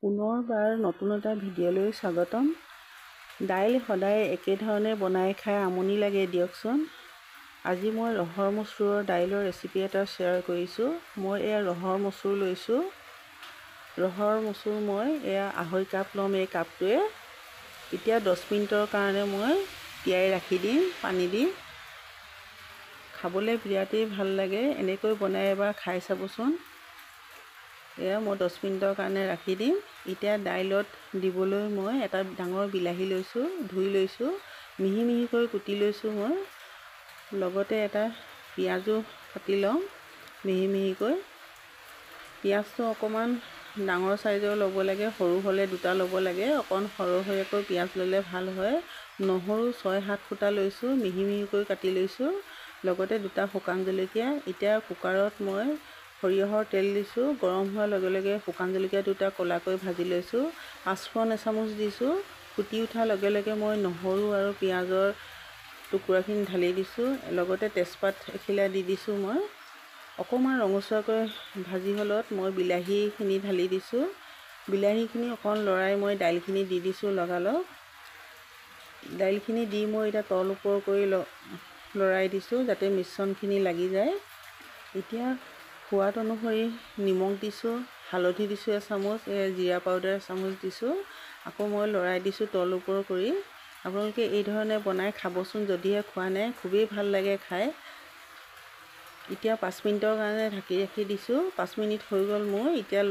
পুনৰবাৰ নতুন এটা ভিডিঅ'লৈ স্বাগতম। দাইল সদায় একেধৰণে বনাই খাই আমনি লাগে দিয়কচোন। আজি মই ৰহৰ মচুৰৰ দাইলৰ ৰেচিপি এটা শ্বেয়াৰ কৰিছোঁ। মই এয়া ৰহৰ মচুৰ লৈছোঁ। ৰহৰ মচুৰ মই এয়া 2.5 কাপ ল'ম। এই কাপটোৱে এতিয়া 10 মিনিটৰ কাৰণে মই তিয়াই ৰাখি দিম পানী দি। খাবলৈ বিৰাটেই ভাল লাগে, এনেকৈ বনাই এবাৰ খাই চাবচোন। এয়া মই 10 মিনিটৰ কাৰণে ৰাখি দিম। এতিয়া দাইলত দিবলৈ মই এটা ডাঙৰ বিলাহী লৈছোঁ, ধুই লৈছোঁ, মিহি মিহিকৈ কুটি লৈছোঁ। মই লগতে এটা পিঁয়াজো কাটি ল'ম মিহি মিহিকৈ। পিঁয়াজটো অকণমান ডাঙৰ চাইজৰ ল'ব লাগে, সৰু হ'লে 2টা ল'ব লাগে। অকণ সৰহীয়াকৈ পিঁয়াজ ল'লে ভাল হয়। নহৰু 6-7 ফুটা লৈছোঁ, মিহি মিহিকৈ কাটি লৈছোঁ। লগতে 2টা শুকান জলকীয়া। এতিয়া কুকাৰত মই সৰিয়হৰ তেল দিছোঁ। গৰম হোৱাৰ লগে লগে শুকান জলকীয়া 2টা ক'লাকৈ ভাজি লৈছোঁ। 5 ফোৰণ এচামুচ দিছোঁ। ফুটি উঠাৰ লগে লগে মই নহৰু আৰু পিঁয়াজৰ টুকুৰাখিনি ঢালি দিছোঁ। লগতে তেজপাত এখিলা দি দিছোঁ। মই অকণমান ৰঙচুৱাকৈ ভাজি হ'লত মই বিলাহীখিনি ঢালি দিছোঁ। বিলাহীখিনি অকণ লৰাই মই দাইলখিনি দি দিছোঁ লগালগ। দাইলখিনি দি মই এতিয়া তল ওপৰ কৰি লৰাই দিছোঁ যাতে মিশ্ৰণখিনি লাগি যায়। এতিয়া সোৱাদ অনুসৰি নিমখ দিছোঁ, হালধি দিছোঁ এচামুচ, জিৰা পাউডাৰ এচামুচ দিছোঁ। আকৌ মই লৰাই দিছোঁ তল ওপৰ কৰি। আপোনালোকে এই ধৰণে বনাই খাবচোন, যদিহে খোৱা নাই। খুবেই ভাল লাগে খাই। এতিয়া 5 মিনিটৰ কাৰণে ঢাকি ৰাখি দিছোঁ। 5 মিনিট হৈ গ'ল মোৰ। এতিয়া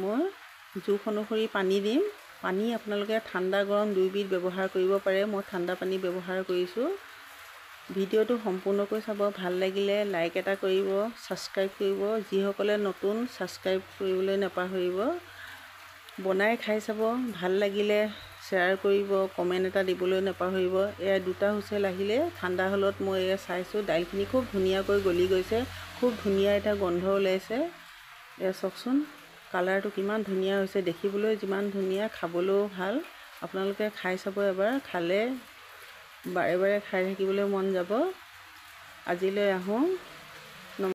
মই জোখ অনুসৰি পানী দিম। পানী আপোনালোকে ঠাণ্ডা গৰম দুইবিধ ব্যৱহাৰ কৰিব পাৰে। মই ঠাণ্ডা পানী ব্যৱহাৰ কৰিছোঁ। ভিডিঅ'টো সম্পূৰ্ণকৈ চাব। ভাল লাগিলে লাইক এটা কৰিব, ছাবস্ক্ৰাইব কৰিব। যিসকলে নতুন ছাবস্ক্ৰাইব কৰিবলৈ নাপাহৰিব। বনাই খাই চাব। ভাল লাগিলে শ্বেয়াৰ কৰিব, কমেণ্ট এটা দিবলৈ নাপাহৰিব। এয়া 2টা হুইচেল আহিলে ঠাণ্ডা হ'লত মই এয়া চাইছোঁ। দাইলখিনি খুব ধুনীয়াকৈ গলি গৈছে। খুব ধুনীয়া এটা গোন্ধ ওলাইছে। এয়া চাওকচোন, কালাৰটো কিমান ধুনীয়া হৈছে। দেখিবলৈ যিমান ধুনীয়া, খাবলৈও ভাল। আপোনালোকে খাই চাব এবাৰ। খালে বাৰে বাৰে খাই থাকিবলৈ মন যাব। আজিলৈ আহোঁ।